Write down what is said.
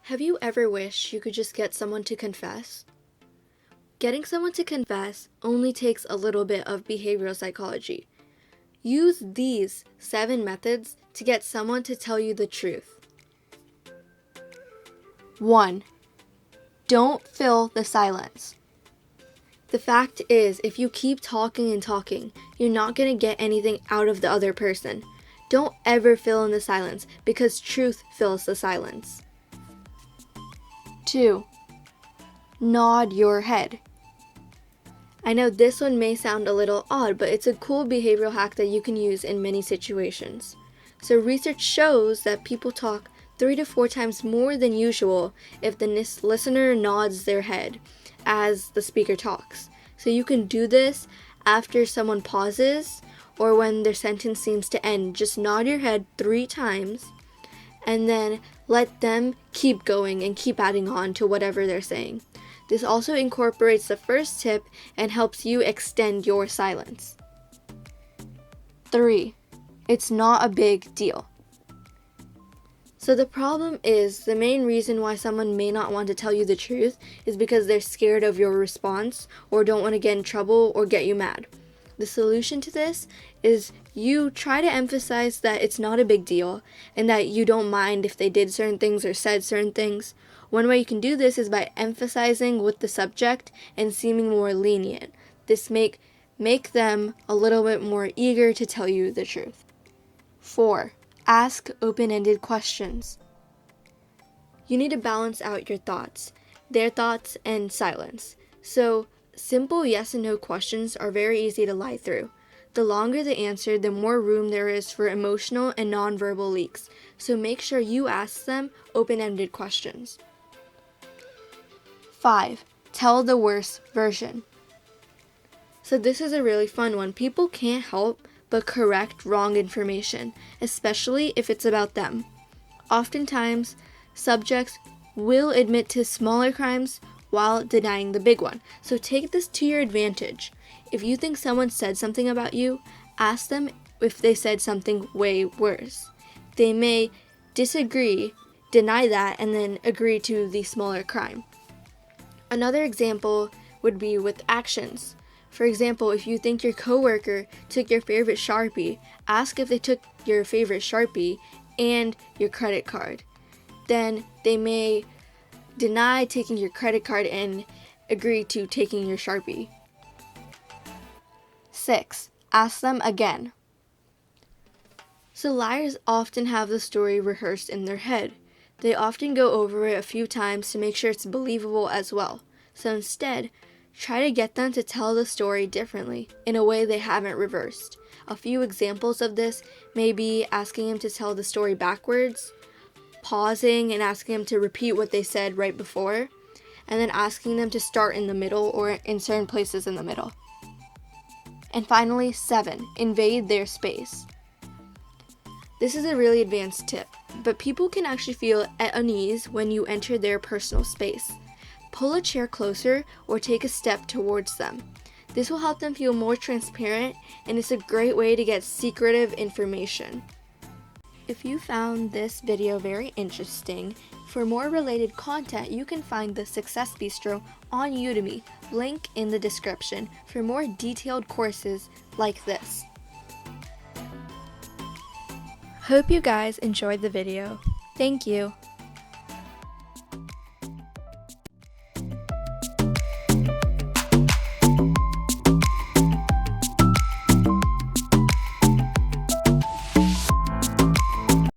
Have you ever wished you could just get someone to confess? Getting someone to confess only takes a little bit of behavioral psychology. Use these 7 methods to get someone to tell you the truth. 1. Don't fill the silence. The fact is, if you keep talking and talking, you're not going to get anything out of the other person. Don't ever fill in the silence because truth fills the silence. 2. Nod your head. I know this one may sound a little odd, but it's a cool behavioral hack that you can use in many situations. So research shows that people talk 3 to 4 times more than usual if the listener nods their head as the speaker talks. So you can do this after someone pauses or when their sentence seems to end. Just nod your head 3 times and then let them keep going and keep adding on to whatever they're saying. This also incorporates the first tip and helps you extend your silence. 3. It's not a big deal. So the problem is, the main reason why someone may not want to tell you the truth is because they're scared of your response or don't want to get in trouble or get you mad. The solution to this is you try to emphasize that it's not a big deal and that you don't mind if they did certain things or said certain things. One way you can do this is by emphasizing with the subject and seeming more lenient. This make them a little bit more eager to tell you the truth. 4. Ask open-ended questions. You need to balance out your thoughts, their thoughts, and silence. So simple yes and no questions are very easy to lie through. The longer the answer, the more room there is for emotional and nonverbal leaks. So make sure you ask them open-ended questions. 5. Tell the worst version. So this is a really fun one. People can't help but correct wrong information, especially if it's about them. Oftentimes, subjects will admit to smaller crimes while denying the big one. So take this to your advantage. If you think someone said something about you, ask them if they said something way worse. They may disagree, deny that, and then agree to the smaller crime. Another example would be with actions. For example, if you think your coworker took your favorite Sharpie, ask if they took your favorite Sharpie and your credit card. Then they may deny taking your credit card and agree to taking your Sharpie. 6. Ask them again. So liars often have the story rehearsed in their head. They often go over it a few times to make sure it's believable as well. So instead, try to get them to tell the story differently, in a way they haven't reversed. A few examples of this may be asking them to tell the story backwards, pausing and asking them to repeat what they said right before, and then asking them to start in the middle or in certain places in the middle. And finally, 7. Invade their space. This is a really advanced tip, but people can actually feel at unease when you enter their personal space. Pull a chair closer or take a step towards them. This will help them feel more transparent, and it's a great way to get secretive information. If you found this video very interesting, for more related content, you can find the Success Bistro on Udemy, link in the description, for more detailed courses like this. Hope you guys enjoyed the video. Thank you.